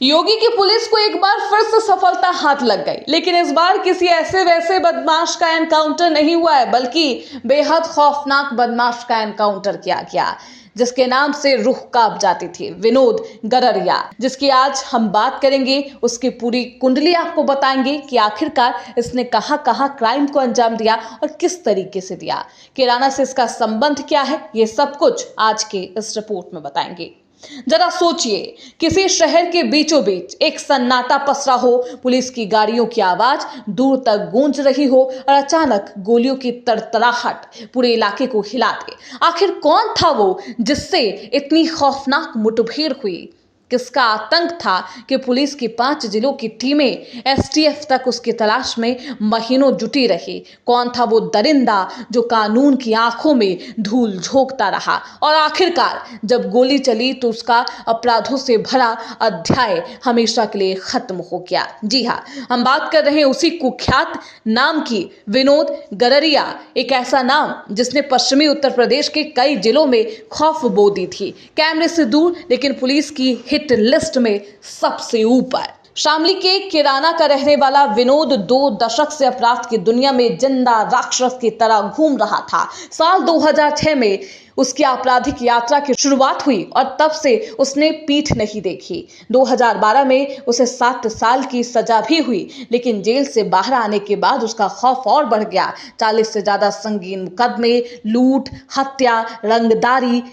योगी की पुलिस को एक बार फिर से सफलता हाथ लग गई, लेकिन इस बार किसी ऐसे वैसे बदमाश का एनकाउंटर नहीं हुआ है, बल्कि बेहद खौफनाक बदमाश का एनकाउंटर किया गया, जिसके नाम से रूह कांप जाती थी। विनोद गररिया, जिसकी आज हम बात करेंगे, उसकी पूरी कुंडली आपको बताएंगे कि आखिरकार इसने कहां कहां क्राइम को अंजाम दिया और किस तरीके से दिया, किराना से इसका संबंध क्या है, ये सब कुछ आज के इस रिपोर्ट में बताएंगे। जरा सोचिए, किसी शहर के बीचों बीच एक सन्नाटा पसरा हो, पुलिस की गाड़ियों की आवाज दूर तक गूंज रही हो और अचानक गोलियों की तड़तड़ाहट पूरे इलाके को हिला दे। आखिर कौन था वो जिससे इतनी खौफनाक मुठभेड़ हुई? किसका आतंक था कि पुलिस की 5 जिलों की टीमें एसटीएफ तक उसकी तलाश में महीनों जुटी रही? कौन था वो दरिंदा जो कानून की आंखों में धूल झोंकता रहा और आखिरकार जब गोली चली तो उसका अपराधों से भरा अध्याय हमेशा के लिए खत्म हो गया? जी हाँ, हम बात कर रहे हैं उसी कुख्यात नाम की, विनोद गररिया। एक ऐसा नाम जिसने पश्चिमी उत्तर प्रदेश के कई जिलों में खौफ बो दी थी, कैमरे से दूर लेकिन पुलिस की हिट लिस्ट में सबसे ऊपर। शामली के किराना का रहने वाला विनोद 2 दशक से अपराध की दुनिया में जिंदा राक्षस की तरह घूम रहा था। साल 2006 में उसकी आपराधिक यात्रा की शुरुआत हुई और तब से उसने पीठ नहीं देखी। 2012 में उसे 7 साल की सजा भी हुई, लेकिन जेल से बाहर आने के बाद उसका खौफ और बढ़ गया। 40 से ज्यादा संगीन मुकदमे, लूट, हत्या, रंगदारी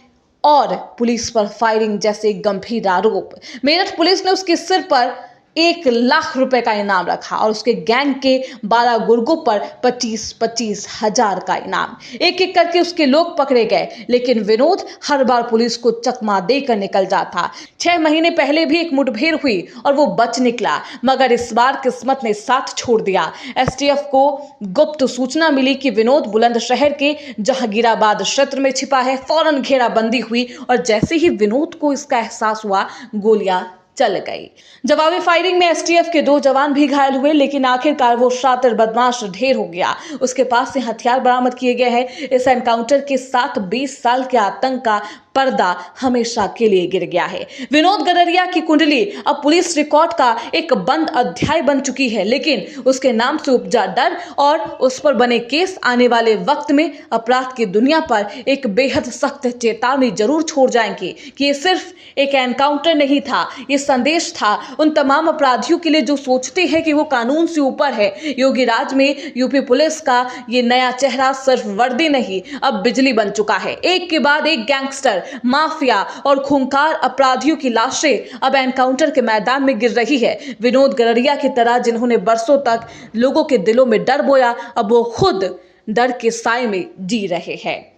और पुलिस पर फायरिंग जैसे गंभीर आरोप। मेरठ पुलिस ने उसके सिर पर 1 लाख रुपए का इनाम रखा और उसके गैंग के 12 गुर्गों पर 25-25 हजार का इनाम। एक एक करके उसके लोग पकड़े गए, लेकिन विनोद हर बार पुलिस को चकमा देकर निकल जाता। 6 महीने पहले भी एक मुठभेड़ हुई और वो बच निकला, मगर इस बार किस्मत ने साथ छोड़ दिया। एसटीएफ को गुप्त सूचना मिली कि विनोद बुलंदशहर के जहांगीराबाद क्षेत्र में छिपा है। फौरन घेराबंदी हुई और जैसे ही विनोद को इसका एहसास हुआ, गोलियां चल गई। जवाबी फायरिंग में एसटीएफ के 2 जवान भी घायल हुए, लेकिन आखिरकार वो शातिर बदमाश ढेर हो गया। उसके पास से हथियार बरामद किए गए हैं। इस एनकाउंटर के साथ 20 साल के आतंक का पर्दा हमेशा के लिए गिर गया है। विनोद गररिया की कुंडली अब पुलिस रिकॉर्ड का एक बंद अध्याय बन चुकी है, लेकिन उसके नाम से उपजा डर और उस पर बने केस आने वाले वक्त में अपराध की दुनिया पर एक बेहद सख्त चेतावनी जरूर छोड़ जाएंगे कि ये सिर्फ एक एनकाउंटर नहीं था, ये संदेश था उन तमाम अपराधियों के लिए जो सोचते हैं कि वो कानून से ऊपर है। योगी राज में यूपी पुलिस का ये नया चेहरा सिर्फ वर्दी नहीं, अब बिजली बन चुका है। एक के बाद एक गैंगस्टर, माफिया और खूंखार अपराधियों की लाशें अब एनकाउंटर के मैदान में गिर रही है। विनोद गररिया की तरह जिन्होंने बरसों तक लोगों के दिलों में डर बोया, अब वो खुद डर के साए में जी रहे हैं।